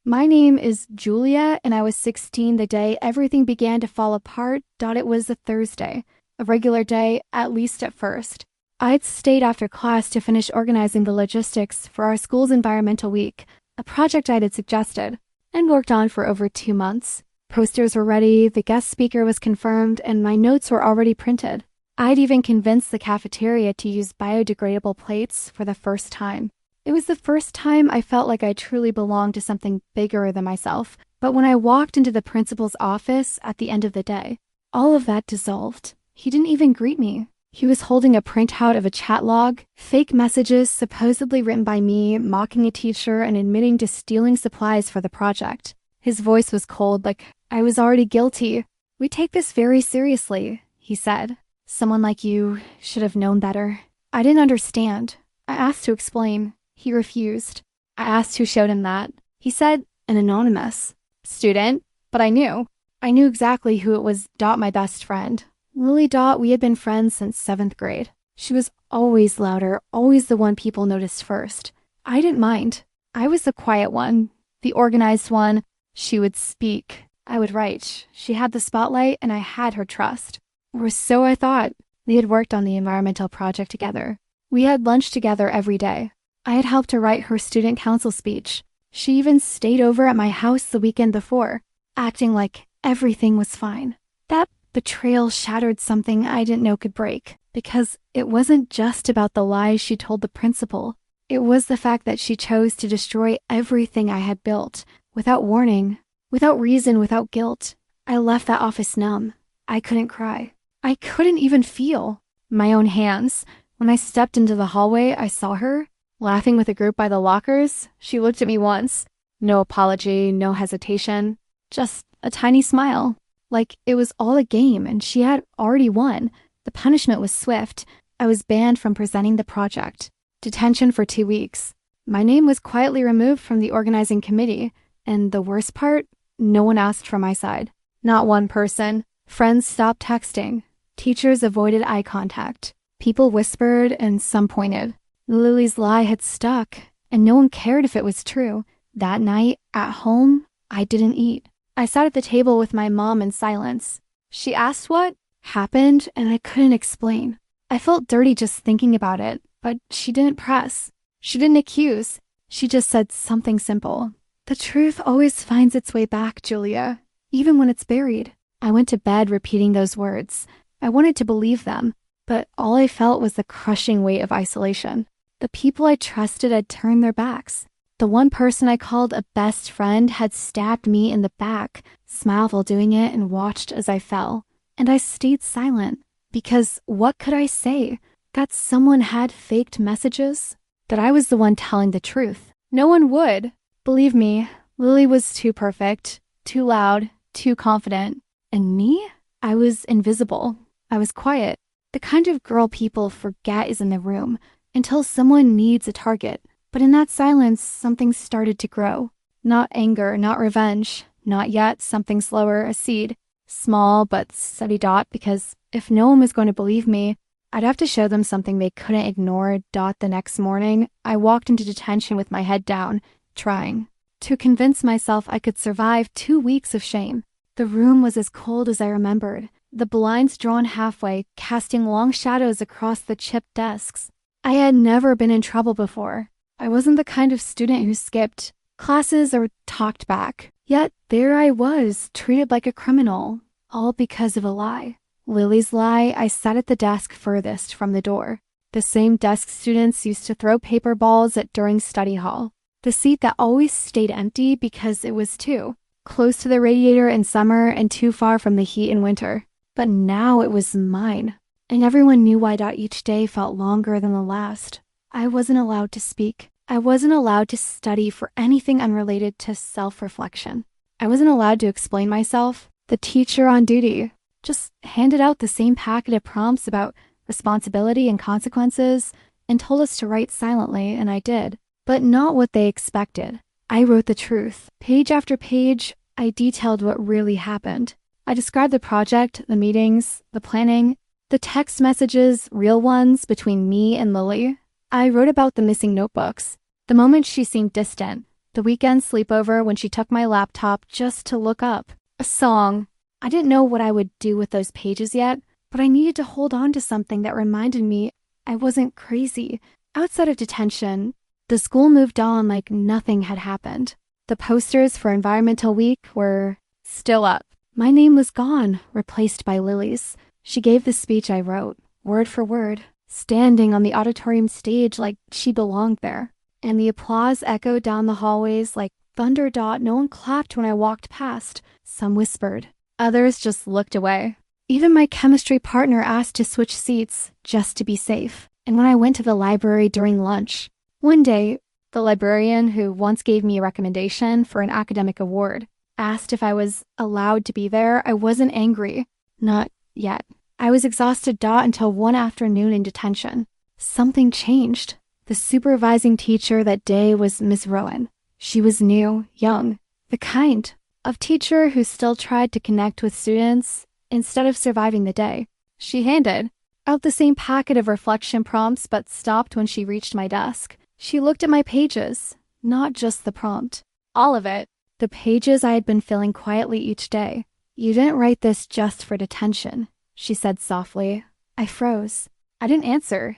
My name is Julia, and I was 16 the day everything began to fall apart. It was a Thursday, a regular day, at least at first. I'd stayed after class to finish organizing the logistics for our school's environmental week, a project I'd suggested, and worked on for over 2 months. Posters were ready, the guest speaker was confirmed, and my notes were already printed. I'd even convinced the cafeteria to use biodegradable plates for the first time. It was the first time I felt like I truly belonged to something bigger than myself. But when I walked into the principal's office at the end of the day, all of that dissolved. He didn't even greet me. He was holding a printout of a chat log, fake messages supposedly written by me, mocking a teacher and admitting to stealing supplies for the project. His voice was cold, like I was already guilty. "We take this very seriously," he said. "Someone like you should have known better." I didn't understand. I asked to explain. He refused. I asked who showed him that. He said an anonymous student, but I knew. I knew exactly who it was. My best friend. Lily. We had been friends since 7th grade. She was always louder, always the one people noticed first. I didn't mind. I was the quiet one, the organized one. She would speak. I would write. She had the spotlight, and I had her trust. Or so I thought. We had worked on the environmental project together. We had lunch together every day. I had helped her write her student council speech. She even stayed over at my house the weekend before, acting like everything was fine. That betrayal shattered something I didn't know could break, because it wasn't just about the lies she told the principal. It was the fact that she chose to destroy everything I had built, without warning, without reason, without guilt. I left that office numb. I couldn't cry. I couldn't even feel my own hands. When I stepped into the hallway, I saw her, laughing with a group by the lockers. She looked at me once. No apology, no hesitation. Just a tiny smile. Like it was all a game and she had already won. The punishment was swift. I was banned from presenting the project. Detention for 2 weeks. My name was quietly removed from the organizing committee. And the worst part, no one asked for my side. Not one person. Friends stopped texting. Teachers avoided eye contact. People whispered and some pointed. Lily's lie had stuck, and no one cared if it was true. That night, at home, I didn't eat. I sat at the table with my mom in silence. She asked what happened, and I couldn't explain. I felt dirty just thinking about it, but she didn't press. She didn't accuse. She just said something simple. "The truth always finds its way back, Julia, even when it's buried." I went to bed repeating those words. I wanted to believe them, but all I felt was the crushing weight of isolation. The people I trusted had turned their backs. The one person I called a best friend had stabbed me in the back, smiled while doing it, and watched as I fell. And I stayed silent, because what could I say? That someone had faked messages? That I was the one telling the truth? No one would. Believe me, Lily was too perfect, too loud, too confident. And me? I was invisible. I was quiet. The kind of girl people forget is in the room until someone needs a target. But in that silence, something started to grow. Not anger, not revenge, not yet, something slower, a seed. Small but steady, because if no one was going to believe me, I'd have to show them something they couldn't ignore. The next morning, I walked into detention with my head down, trying to convince myself I could survive 2 weeks of shame. The room was as cold as I remembered. The blinds drawn halfway, casting long shadows across the chipped desks. I had never been in trouble before. I wasn't the kind of student who skipped classes or talked back. Yet there I was, treated like a criminal, all because of a lie. Lily's lie. I sat at the desk furthest from the door. The same desk students used to throw paper balls at during study hall. The seat that always stayed empty because it was too close to the radiator in summer and too far from the heat in winter. But now it was mine, and everyone knew why. Each day felt longer than the last. I wasn't allowed to speak. I wasn't allowed to study for anything unrelated to self-reflection. I wasn't allowed to explain myself. The teacher on duty just handed out the same packet of prompts about responsibility and consequences and told us to write silently, and I did. But not what they expected. I wrote the truth. Page after page, I detailed what really happened. I described the project, the meetings, the planning, the text messages, real ones, between me and Lily. I wrote about the missing notebooks, the moment she seemed distant, The weekend sleepover when she took my laptop just to look up a song. I didn't know what I would do with those pages yet, but I needed to hold on to something that reminded me I wasn't crazy. Outside of detention, the school moved on like nothing had happened. The posters for Environmental Week were still up. My name was gone, replaced by Lily's. She gave the speech I wrote, word for word, standing on the auditorium stage like she belonged there. And the applause echoed down the hallways like thunder. No one clapped when I walked past. Some whispered. Others just looked away. Even my chemistry partner asked to switch seats just to be safe. And when I went to the library during lunch, one day, the librarian who once gave me a recommendation for an academic award asked if I was allowed to be there. I wasn't angry. Not yet. I was exhausted until one afternoon in detention. Something changed. The supervising teacher that day was Miss Rowan. She was new, young, the kind of teacher who still tried to connect with students instead of surviving the day. She handed out the same packet of reflection prompts but stopped when she reached my desk. She looked at my pages, not just the prompt. All of it. The pages I had been filling quietly each day. "You didn't write this just for detention," she said softly. I froze. I didn't answer.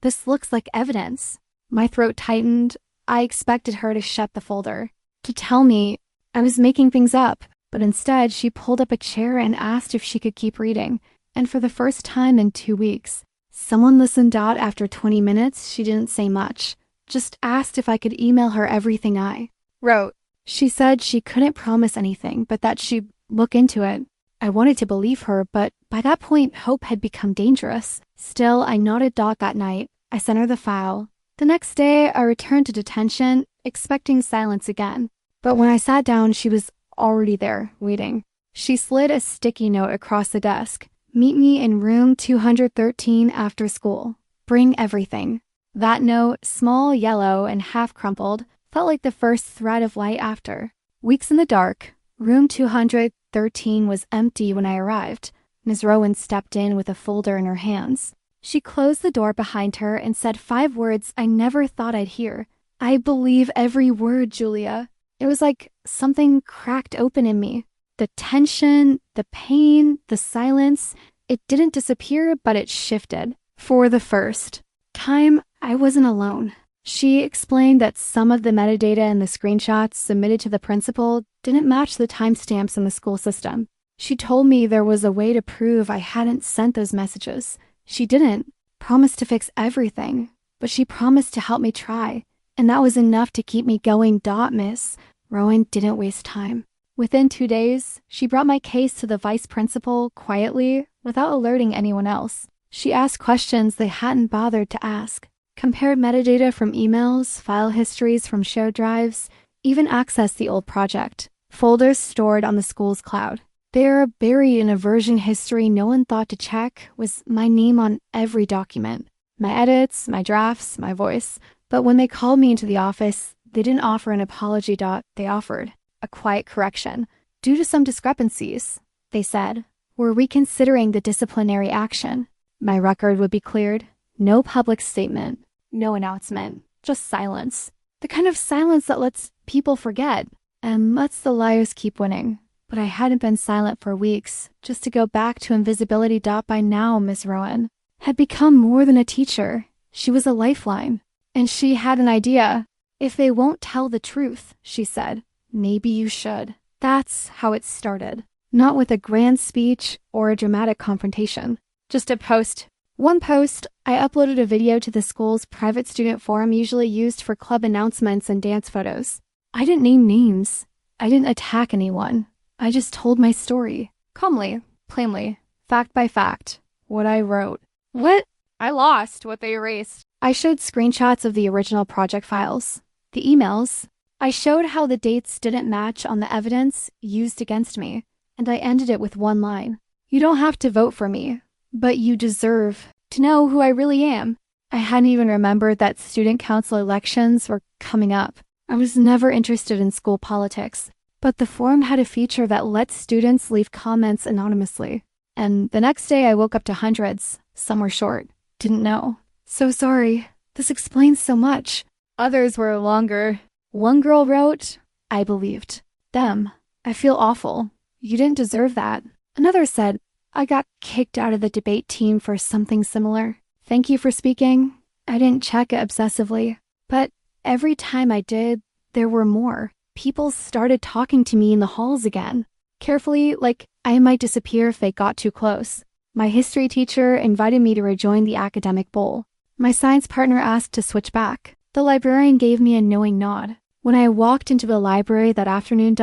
This looks like evidence. My throat tightened. I expected her to shut the folder, to tell me I was making things up, but instead she pulled up a chair and asked if she could keep reading. And for the first time in 2 weeks, someone listened. After 20 minutes, she didn't say much, just asked if I could email her everything I wrote. She said she couldn't promise anything, but that she'd look into it. I wanted to believe her, but by that point, hope had become dangerous. Still, I nodded. That night, I sent her the file. The next day, I returned to detention, expecting silence again. But when I sat down, she was already there, waiting. She slid a sticky note across the desk. "Meet me in room 213 after school. Bring everything." That note, small, yellow, and half crumpled, felt like the first thread of light after. Weeks in the dark, room 213 was empty when I arrived. Ms. Rowan stepped in with a folder in her hands. She closed the door behind her and said 5 words I never thought I'd hear. "I believe every word, Julia." It was like something cracked open in me. The tension, the pain, the silence, it didn't disappear, but it shifted. For the first time, I wasn't alone. She explained that some of the metadata in the screenshots submitted to the principal didn't match the timestamps in the school system. She told me there was a way to prove I hadn't sent those messages. She didn't promise to fix everything, but she promised to help me try. And that was enough to keep me going. Miss Rowan didn't waste time. Within 2 days, she brought my case to the vice principal quietly, without alerting anyone else. She asked questions they hadn't bothered to ask, compared metadata from emails, file histories from shared drives, even accessed the old project, folders stored on the school's cloud. There, buried in a version history no one thought to check, was my name on every document. My edits, my drafts, my voice. But when they called me into the office, they didn't offer an apology. They offered a quiet correction. "Due to some discrepancies," they said, "we're reconsidering the disciplinary action." My record would be cleared. No public statement. No announcement. Just silence. The kind of silence that lets people forget and lets the liars keep winning. But I hadn't been silent for weeks, just to go back to invisibility. By now, Miss Rowan had become more than a teacher. She was a lifeline. And she had an idea. "If they won't tell the truth," she said, "maybe you should." That's how it started. Not with a grand speech or a dramatic confrontation. Just a post. One post, I uploaded a video to the school's private student forum usually used for club announcements and dance photos. I didn't name names. I didn't attack anyone. I just told my story. Calmly, plainly, fact by fact, what I wrote. What? I lost what they erased. I showed screenshots of the original project files. The emails. I showed how the dates didn't match on the evidence used against me. And I ended it with one line. "You don't have to vote for me, but you deserve to know who I really am." I hadn't even remembered that student council elections were coming up. I was never interested in school politics, but the forum had a feature that lets students leave comments anonymously. And the next day I woke up to hundreds. Some were short. Didn't know. "So sorry. This explains so much." Others were longer. One girl wrote, "I believed them. I feel awful. You didn't deserve that." Another said, "I got kicked out of the debate team for something similar. Thank you for speaking. I didn't check it obsessively." But every time I did, there were more. People started talking to me in the halls again. Carefully, like I might disappear if they got too close. My history teacher invited me to rejoin the academic bowl. My science partner asked to switch back. The librarian gave me a knowing nod. When I walked into the library that afternoon,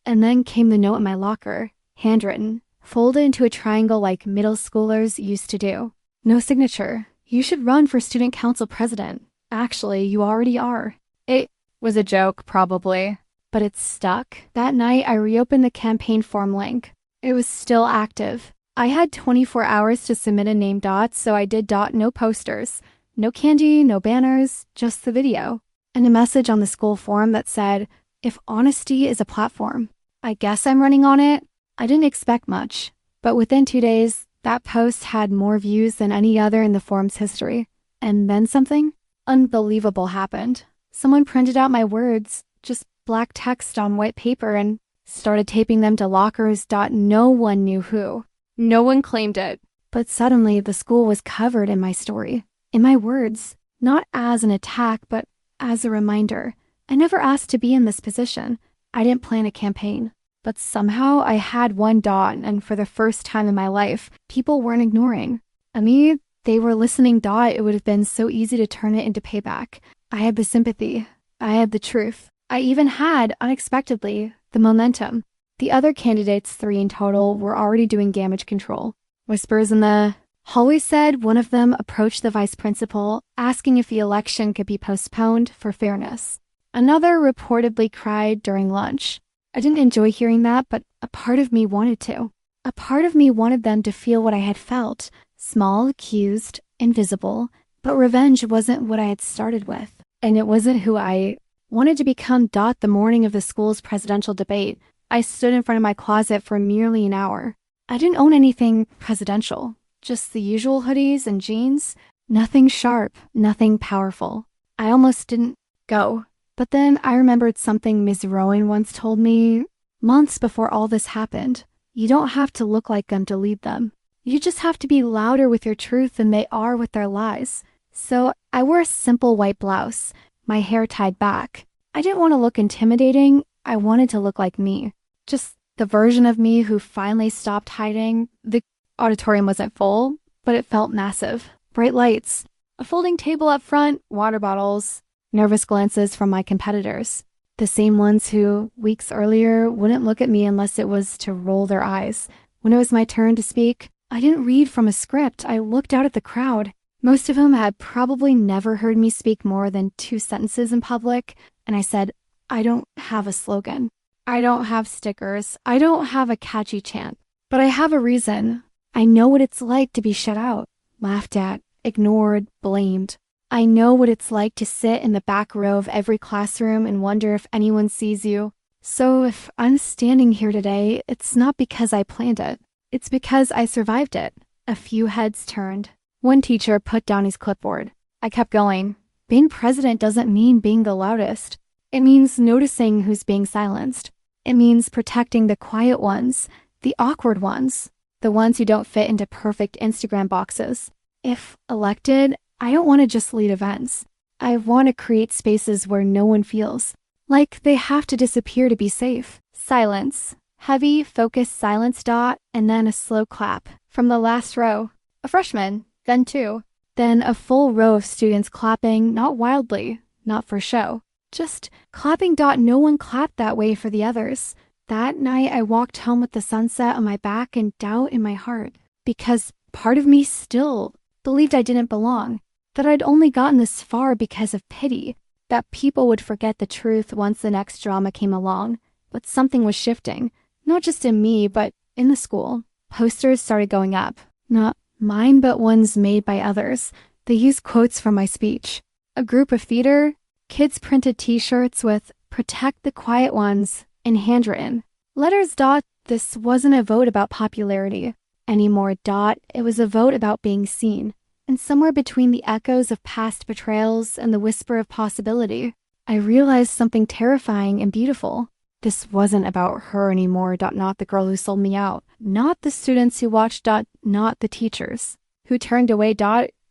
and then came the note in my locker, handwritten, folded into a triangle like middle schoolers used to do. No signature. You should run for student council president. Actually, you already are. It was a joke, probably, but it stuck. That night, I reopened the campaign form link. It was still active. I had 24 hours to submit a name, so I did no posters. No candy, no banners, just the video. And a message on the school forum that said, "If honesty is a platform, I guess I'm running on it." I didn't expect much, but within 2 days, that post had more views than any other in the forum's history. And then something unbelievable happened. Someone printed out my words, just black text on white paper, and started taping them to lockers. No one knew who. No one claimed it. But suddenly, the school was covered in my story, in my words, not as an attack, but as a reminder. I never asked to be in this position. I didn't plan a campaign. But somehow I had one, and for the first time in my life, people weren't ignoring. They were listening. It would have been so easy to turn it into payback. I had the sympathy. I had the truth. I even had, unexpectedly, the momentum. The other candidates, 3 in total, were already doing damage control. Whispers in the hallway said one of them approached the vice principal, asking if the election could be postponed for fairness. Another reportedly cried during lunch. I didn't enjoy hearing that, but a part of me wanted to. A part of me wanted them to feel what I had felt. Small, accused, invisible. But revenge wasn't what I had started with. And it wasn't who I wanted to become. The morning of the school's presidential debate, I stood in front of my closet for nearly an hour. I didn't own anything presidential. Just the usual hoodies and jeans. Nothing sharp, nothing powerful. I almost didn't go. But then I remembered something Ms. Rowan once told me months before all this happened. You don't have to look like them to lead them. You just have to be louder with your truth than they are with their lies. So I wore a simple white blouse, my hair tied back. I didn't want to look intimidating. I wanted to look like me. Just the version of me who finally stopped hiding. The auditorium wasn't full, but it felt massive. Bright lights, a folding table up front, water bottles, nervous glances from my competitors. The same ones who, weeks earlier, wouldn't look at me unless it was to roll their eyes. When it was my turn to speak, I didn't read from a script. I looked out at the crowd. Most of whom had probably never heard me speak more than 2 sentences in public, and I said, "I don't have a slogan. I don't have stickers. I don't have a catchy chant. But I have a reason. I know what it's like to be shut out, laughed at, ignored, blamed. I know what it's like to sit in the back row of every classroom and wonder if anyone sees you. So if I'm standing here today, it's not because I planned it. It's because I survived it." A few heads turned. One teacher put down his clipboard. I kept going. Being president doesn't mean being the loudest. It means noticing who's being silenced. It means protecting the quiet ones, the awkward ones, the ones who don't fit into perfect Instagram boxes. If elected, I don't want to just lead events. I want to create spaces where no one feels like they have to disappear to be safe. Silence. Heavy, focused silence, and then a slow clap from the last row. A freshman, then 2. Then a full row of students clapping, not wildly, not for show. Just clapping. No one clapped that way for the others. That night I walked home with the sunset on my back and doubt in my heart. Because part of me still believed I didn't belong. That I'd only gotten this far because of pity. That people would forget the truth once the next drama came along. But something was shifting. Not just in me, but in the school. Posters started going up. Not mine, but ones made by others. They used quotes from my speech. A group of theater kids printed t-shirts with "Protect the Quiet Ones" in handwritten letters. This wasn't a vote about popularity anymore. It was a vote about being seen. And somewhere between the echoes of past betrayals and the whisper of possibility, I realized something terrifying and beautiful. This wasn't about her anymore. Not the girl who sold me out. Not the students who watched. Not the teachers who turned away.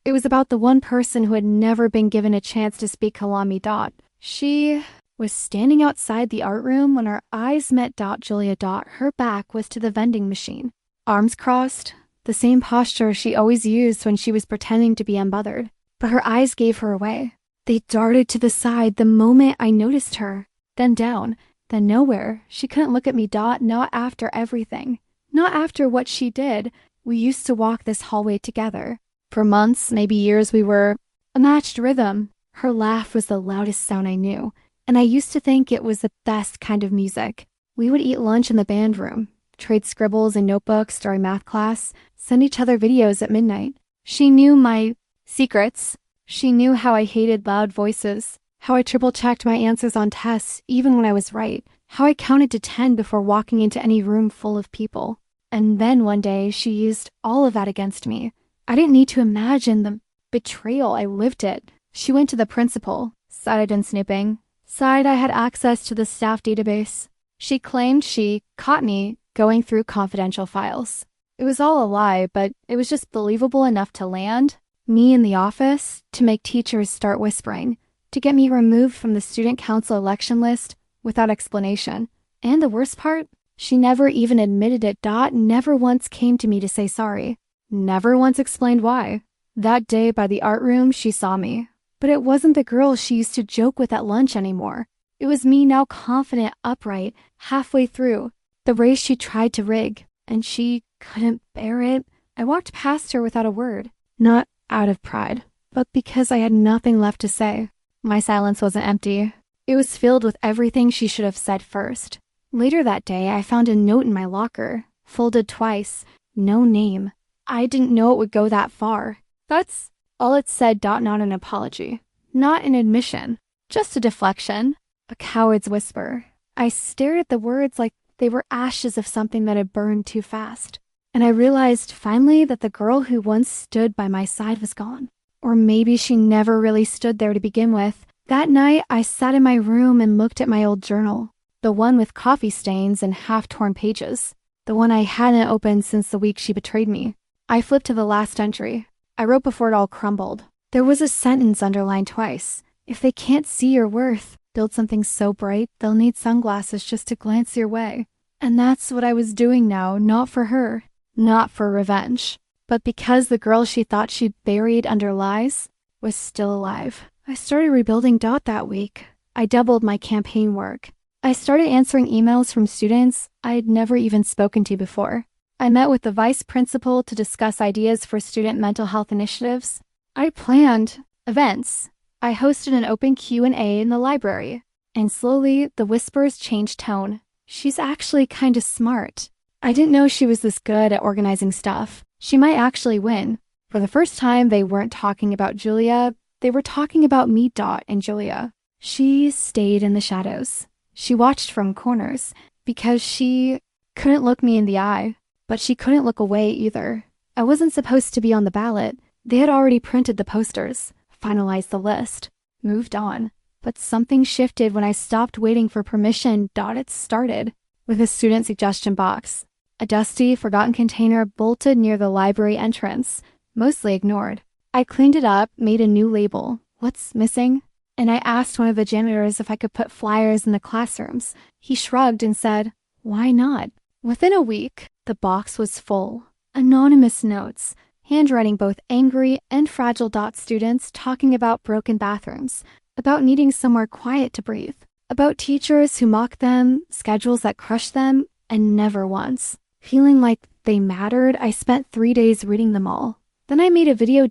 It was about the one person who had never been given a chance to speak Kalami. She was standing outside the art room when our eyes met. Julia. Her back was to the vending machine. Arms crossed, the same posture she always used when she was pretending to be unbothered. But her eyes gave her away. They darted to the side the moment I noticed her, then down, then nowhere. She couldn't look at me. Not after everything. Not after what she did. We used to walk this hallway together. For months, maybe years, we were a matched rhythm. Her laugh was the loudest sound I knew, and I used to think it was the best kind of music. We would eat lunch in the band room, trade scribbles and notebooks during math class, send each other videos at midnight. She knew my secrets. She knew how I hated loud voices, how I triple-checked my answers on tests even when I was right, how I counted to 10 before walking into any room full of people. And then one day, she used all of that against me. I didn't need to imagine the betrayal. I lived it. She went to the principal, said I'd been snooping, said I had access to the staff database. She claimed she caught me going through confidential files. It was all a lie, but it was just believable enough to land me in the office, to make teachers start whispering, to get me removed from the student council election list without explanation. And the worst part, she never even admitted it. Never once came to me to say sorry. Never once explained why. That day by the art room, she saw me. But it wasn't the girl she used to joke with at lunch anymore. It was me now, confident, upright, halfway through the race she tried to rig, and she couldn't bear it. I walked past her without a word, not out of pride, but because I had nothing left to say. My silence wasn't empty. It was filled with everything she should have said first. Later that day, I found a note in my locker, folded twice, no name. I didn't know it would go that far. That's all it said. Not an apology, not an admission, just a deflection, a coward's whisper. I stared at the words like they were ashes of something that had burned too fast. And I realized finally that the girl who once stood by my side was gone. Or maybe she never really stood there to begin with. That night, I sat in my room and looked at my old journal. The one with coffee stains and half-torn pages. The one I hadn't opened since the week she betrayed me. I flipped to the last entry. I wrote before it all crumbled. There was a sentence underlined twice. If they can't see your worth, build something so bright, they'll need sunglasses just to glance your way. And that's what I was doing now, not for her, not for revenge, but because the girl she thought she'd buried under lies was still alive. I started rebuilding that week. I doubled my campaign work. I started answering emails from students I'd never even spoken to before. I met with the vice principal to discuss ideas for student mental health initiatives. I planned events. I hosted an open Q&A in the library. And slowly, the whispers changed tone. She's actually kind of smart. I didn't know she was this good at organizing stuff. She might actually win. For the first time, they weren't talking about Julia. They were talking about me, and Julia. She stayed in the shadows. She watched from corners because she couldn't look me in the eye, but she couldn't look away either. I wasn't supposed to be on the ballot. They had already printed the posters, finalized the list, moved on. But something shifted when I stopped waiting for permission. It started with a student suggestion box. A dusty, forgotten container bolted near the library entrance, mostly ignored. I cleaned it up, made a new label. What's missing? And I asked one of the janitors if I could put flyers in the classrooms. He shrugged and said, "Why not?" Within a week, the box was full. Anonymous notes, handwriting both angry and fragile students talking about broken bathrooms, about needing somewhere quiet to breathe, about teachers who mocked them, schedules that crushed them, and never once. Feeling like they mattered, I spent 3 days reading them all. Then I made a video.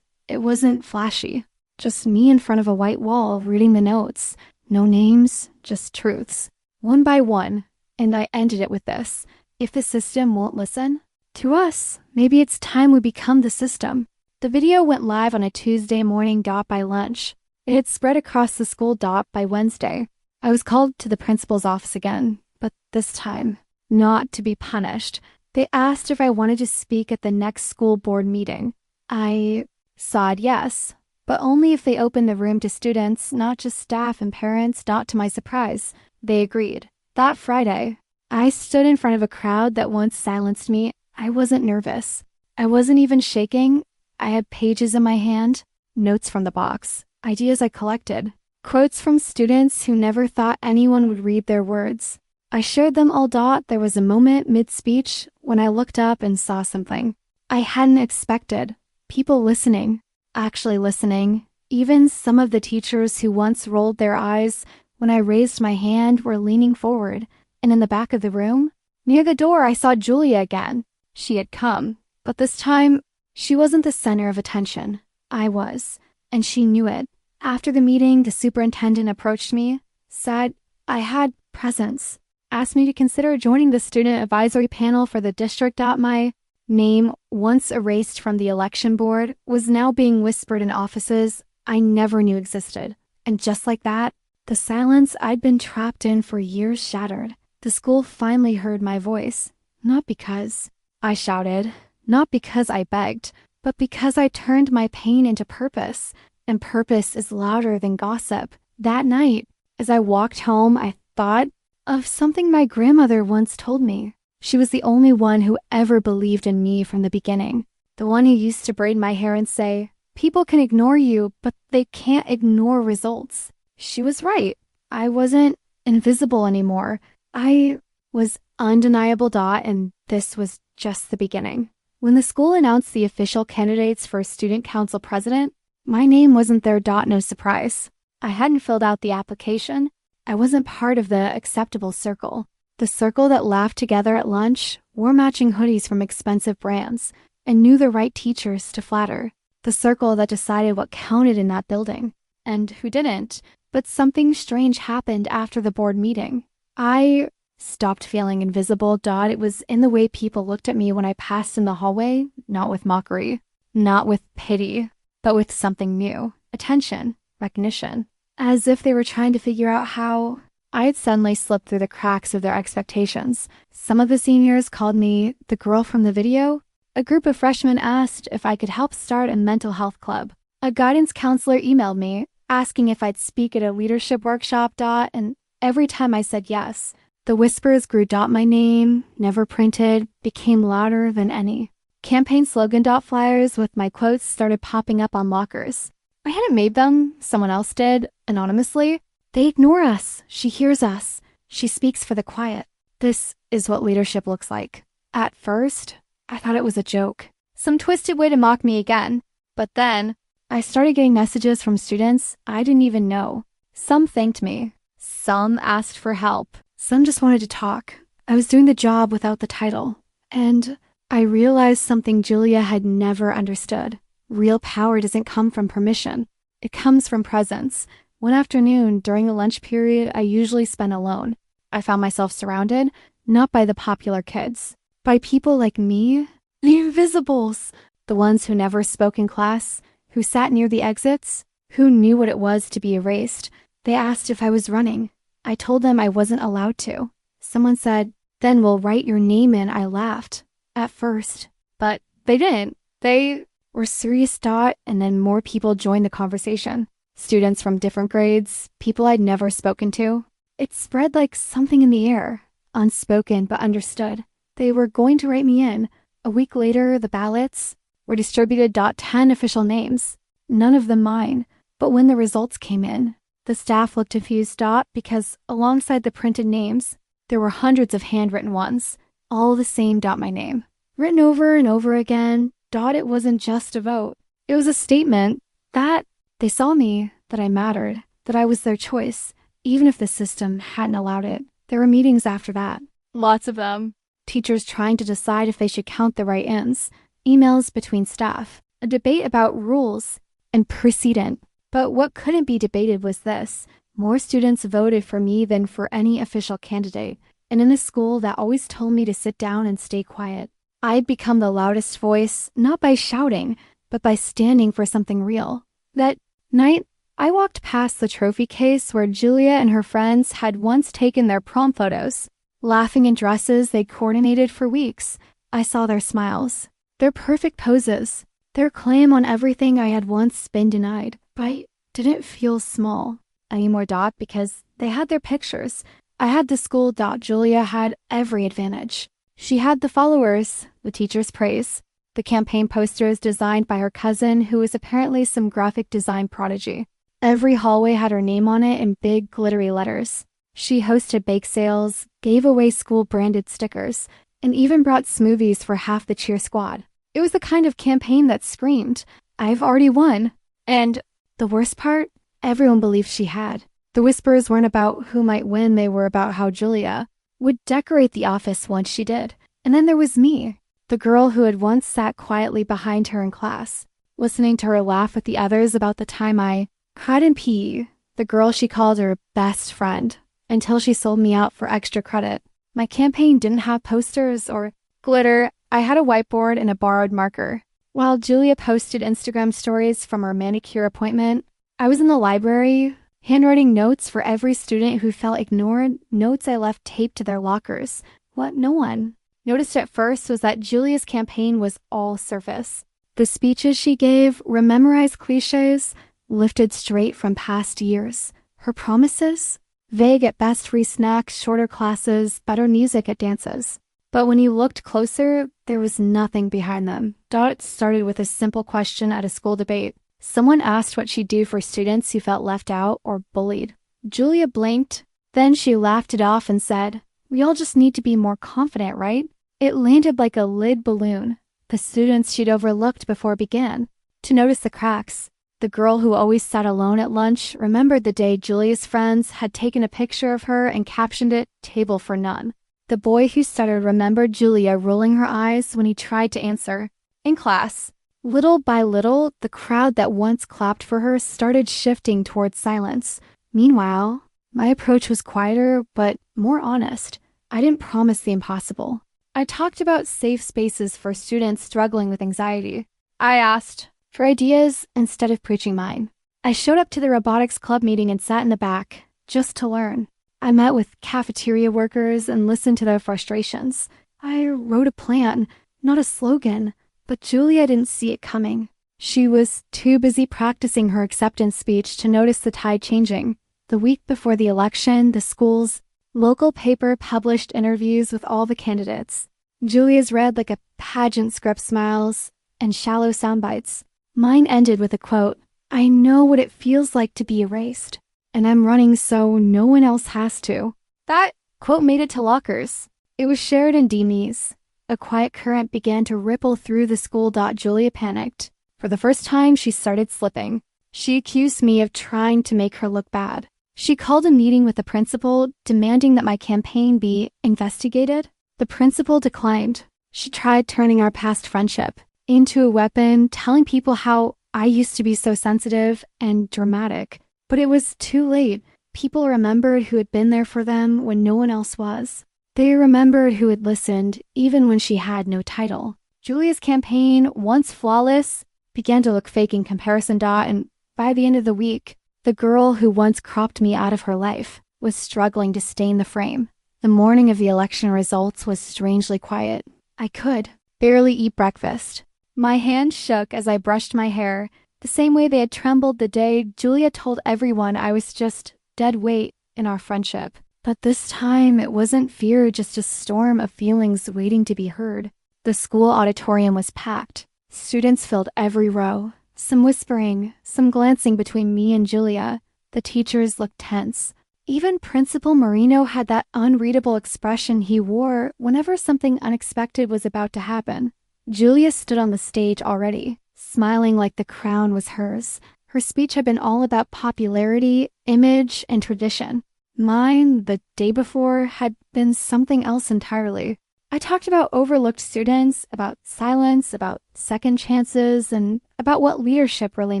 It wasn't flashy. Just me in front of a white wall reading the notes. No names, just truths. One by one. And I ended it with this. If the system won't listen, to us, maybe it's time we become the system. The video went live on a Tuesday morning. By lunch. It had spread across the school. By Wednesday. I was called to the principal's office again, but this time, not to be punished. They asked if I wanted to speak at the next school board meeting. I said yes. but only if they opened the room to students, not just staff and parents. Not to my surprise, they agreed. That Friday, I stood in front of a crowd that once silenced me. I wasn't nervous. I wasn't even shaking. I had pages in my hand, notes from the box, ideas I collected, quotes from students who never thought anyone would read their words. I shared them all. There was a moment mid-speech when I looked up and saw something I hadn't expected. People listening, actually listening. Even some of the teachers who once rolled their eyes when I raised my hand were leaning forward. And in the back of the room, near the door, I saw Julia again. She had come, but this time, she wasn't the center of attention. I was, and she knew it. After the meeting, the superintendent approached me, said I had presence, asked me to consider joining the student advisory panel for the district. My name, once erased from the election board, was now being whispered in offices I never knew existed. And just like that, the silence I'd been trapped in for years shattered. The school finally heard my voice, not because I shouted, not because I begged, but because I turned my pain into purpose, and purpose is louder than gossip. That night, as I walked home, I thought of something my grandmother once told me. She was the only one who ever believed in me from the beginning. The one who used to braid my hair and say, "People can ignore you, but they can't ignore results." She was right. I wasn't invisible anymore. I was undeniable. And this was just the beginning. When the school announced the official candidates for student council president, my name wasn't there. No surprise. I hadn't filled out the application. I wasn't part of the acceptable circle. The circle that laughed together at lunch, wore matching hoodies from expensive brands, and knew the right teachers to flatter. The circle that decided what counted in that building, and who didn't. But something strange happened after the board meeting. I stopped feeling invisible. It was in the way people looked at me when I passed in the hallway, not with mockery, not with pity, but with something new. Attention, recognition. As if they were trying to figure out how I had suddenly slipped through the cracks of their expectations. Some of the seniors called me the girl from the video. A group of freshmen asked if I could help start a mental health club. A guidance counselor emailed me, asking if I'd speak at a leadership workshop. And every time I said yes, the whispers grew. My name, never printed, became louder than any. Campaign slogan flyers with my quotes started popping up on lockers. I hadn't made them, someone else did, anonymously. They ignore us. She hears us. She speaks for the quiet. This is what leadership looks like. At first, I thought it was a joke, some twisted way to mock me again. But then, I started getting messages from students I didn't even know. Some thanked me. Some asked for help. Some just wanted to talk. I was doing the job without the title. And I realized something Julia had never understood. Real power doesn't come from permission. It comes from presence. One afternoon, during the lunch period I usually spent alone, I found myself surrounded, not by the popular kids, by people like me, the invisibles, the ones who never spoke in class, who sat near the exits, who knew what it was to be erased. They asked if I was running. I told them I wasn't allowed to. Someone said, "Then we'll write your name in." I laughed, at first, but they didn't. They were serious. And then more people joined the conversation. Students from different grades, people I'd never spoken to. It spread like something in the air, unspoken but understood. They were going to write me in. A week later, the ballots were distributed. 10 official names, none of them mine. But when the results came in, the staff looked confused. Because alongside the printed names, there were hundreds of handwritten ones, all the same. My name, written over and over again. It wasn't just a vote. It was a statement that they saw me, that I mattered, that I was their choice, even if the system hadn't allowed it. There were meetings after that. Lots of them. Teachers trying to decide if they should count the write-ins. Emails between staff. A debate about rules and precedent. But what couldn't be debated was this. More students voted for me than for any official candidate. And in a school that always told me to sit down and stay quiet, I'd become the loudest voice, not by shouting, but by standing for something real. That night, I walked past the trophy case where Julia and her friends had once taken their prom photos, laughing in dresses they'd coordinated for weeks. I saw their smiles, their perfect poses, Their claim on everything I had once been denied, but I didn't feel small anymore, because they had their pictures. I had the school. Julia had every advantage. She had the followers, the teachers' praise, the campaign posters designed by her cousin, who was apparently some graphic design prodigy. Every hallway had her name on it in big, glittery letters. She hosted bake sales, gave away school-branded stickers, and even brought smoothies for half the cheer squad. It was the kind of campaign that screamed, "I've already won." And the worst part, everyone believed she had. The whispers weren't about who might win, they were about how Julia would decorate the office once she did. And then there was me, the girl who had once sat quietly behind her in class, listening to her laugh with the others about the time I cried in PE, the girl she called her best friend, until she sold me out for extra credit. My campaign didn't have posters or glitter. I had a whiteboard and a borrowed marker. While Julia posted Instagram stories from her manicure appointment, I was in the library, handwriting notes for every student who felt ignored, notes I left taped to their lockers. What no one noticed at first was that Julia's campaign was all surface. The speeches she gave were memorized cliches, lifted straight from past years. Her promises? Vague at best, free snacks, shorter classes, better music at dances. But when you looked closer, there was nothing behind them. It started with a simple question at a school debate. Someone asked what she'd do for students who felt left out or bullied. Julia blinked, then she laughed it off and said, "We all just need to be more confident, right?" It landed like a lid balloon. The students she'd overlooked before began to notice the cracks. The girl who always sat alone at lunch remembered the day Julia's friends had taken a picture of her and captioned it, "Table for none." The boy who stuttered remembered Julia rolling her eyes when he tried to answer. In class, little by little, the crowd that once clapped for her started shifting towards silence. Meanwhile, my approach was quieter but more honest. I didn't promise the impossible. I talked about safe spaces for students struggling with anxiety. I asked for ideas instead of preaching mine. I showed up to the robotics club meeting and sat in the back, just to learn. I met with cafeteria workers and listened to their frustrations. I wrote a plan, not a slogan, but Julia didn't see it coming. She was too busy practicing her acceptance speech to notice the tide changing. The week before the election, the school's local paper published interviews with all the candidates. Julia's read like a pageant script, smiles and shallow sound bites. Mine ended with a quote, "I know what it feels like to be erased, and I'm running so no one else has to." That quote made it to lockers. It was shared in DMEs. A quiet current began to ripple through the school. Julia panicked. For the first time, she started slipping. She accused me of trying to make her look bad. She called a meeting with the principal, demanding that my campaign be investigated. The principal declined. She tried turning our past friendship into a weapon, telling people how I used to be so sensitive and dramatic. But it was too late. People remembered who had been there for them when no one else was. They remembered who had listened, even when she had no title. Julia's campaign, once flawless, began to look fake in comparison. And by the end of the week, the girl who once cropped me out of her life was struggling to stay in the frame. The morning of the election results was strangely quiet. I could barely eat breakfast. My hands shook as I brushed my hair, the same way they had trembled the day Julia told everyone I was just dead weight in our friendship. But this time, it wasn't fear, just a storm of feelings waiting to be heard. The school auditorium was packed. Students filled every row, some whispering, some glancing between me and Julia. The teachers looked tense. Even Principal Marino had that unreadable expression he wore whenever something unexpected was about to happen. Julia stood on the stage already, smiling like the crown was hers. Her speech had been all about popularity, image, and tradition. Mine, the day before, had been something else entirely. I talked about overlooked students, about silence, about second chances, and about what leadership really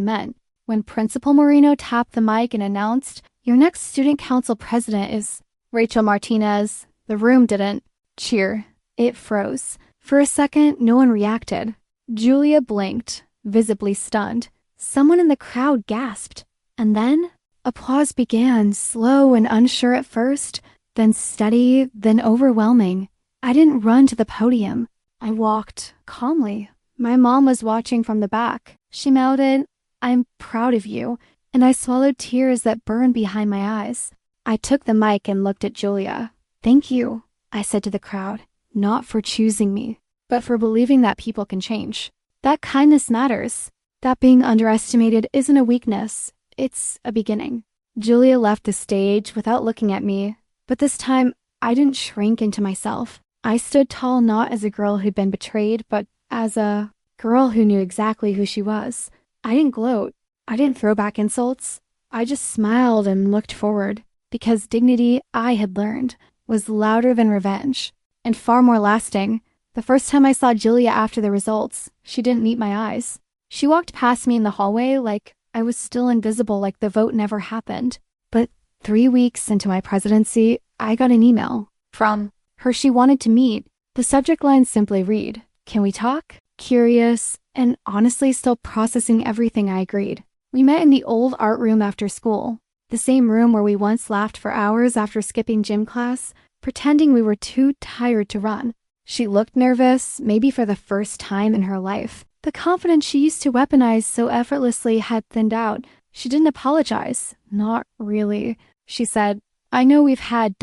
meant. When Principal Marino tapped the mic and announced, "Your next student council president is Rachel Martinez," the room didn't cheer. It froze. For a second, no one reacted. Julia blinked, visibly stunned. Someone in the crowd gasped. And then applause began, slow and unsure at first, then steady, then overwhelming. I didn't run to the podium. I walked calmly, My mom was watching from the back. She mouthed, "I'm proud of you," and I swallowed tears that burned behind my eyes. I took the mic and looked at Julia. "Thank you," I said to the crowd, "not for choosing me, but for believing that people can change. That kindness matters. That being underestimated isn't a weakness, it's a beginning." Julia left the stage without looking at me, but this time I didn't shrink into myself. I stood tall not as a girl who'd been betrayed, but as a girl who knew exactly who she was. I didn't gloat. I didn't throw back insults. I just smiled and looked forward, because dignity, I had learned, was louder than revenge, and far more lasting. The first time I saw Julia after the results, she didn't meet my eyes. She walked past me in the hallway like I was still invisible, like the vote never happened. But 3 weeks into my presidency, I got an email from her she wanted to meet. The subject line simply read, "Can we talk?" Curious, and honestly still processing everything, I agreed. We met in the old art room after school, the same room where we once laughed for hours after skipping gym class, pretending we were too tired to run. She looked nervous, maybe for the first time in her life. The confidence she used to weaponize so effortlessly had thinned out. She didn't apologize. Not really. She said, "I know we've had ...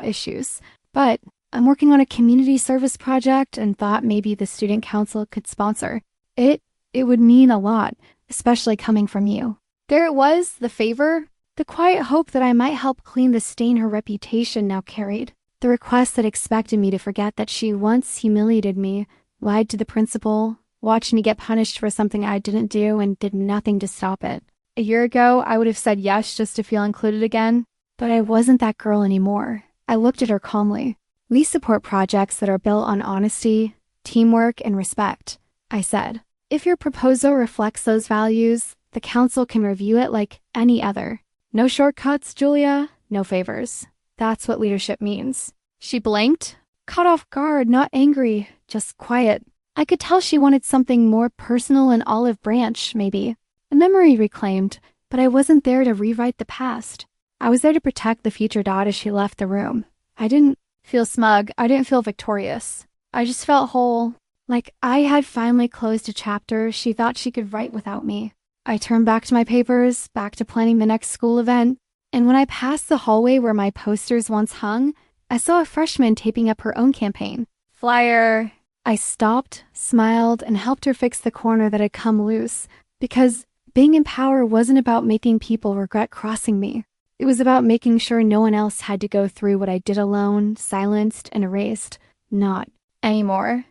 issues, but I'm working on a community service project and thought maybe the student council could sponsor. It would mean a lot, especially coming from you." There it was, the favor, the quiet hope that I might help clean the stain her reputation now carried. The request that expected me to forget that she once humiliated me, lied to the principal, watched me get punished for something I didn't do and did nothing to stop it. A year ago, I would have said yes just to feel included again, but I wasn't that girl anymore. I looked at her calmly. "We support projects that are built on honesty, teamwork, and respect," I said. "If your proposal reflects those values, the council can review it like any other. No shortcuts, Julia, no favors. That's what leadership means." She blinked, caught off guard, not angry, just quiet. I could tell she wanted something more personal and olive branch, maybe. A memory reclaimed, but I wasn't there to rewrite the past. I was there to protect the future Dot as she left the room. I didn't feel smug. I didn't feel victorious. I just felt whole, like I had finally closed a chapter she thought she could write without me. I turned back to my papers, back to planning the next school event, and when I passed the hallway where my posters once hung, I saw a freshman taping up her own campaign. "Flyer." I stopped, smiled, and helped her fix the corner that had come loose, because being in power wasn't about making people regret crossing me. It was about making sure no one else had to go through what I did alone, silenced, and erased. Not anymore.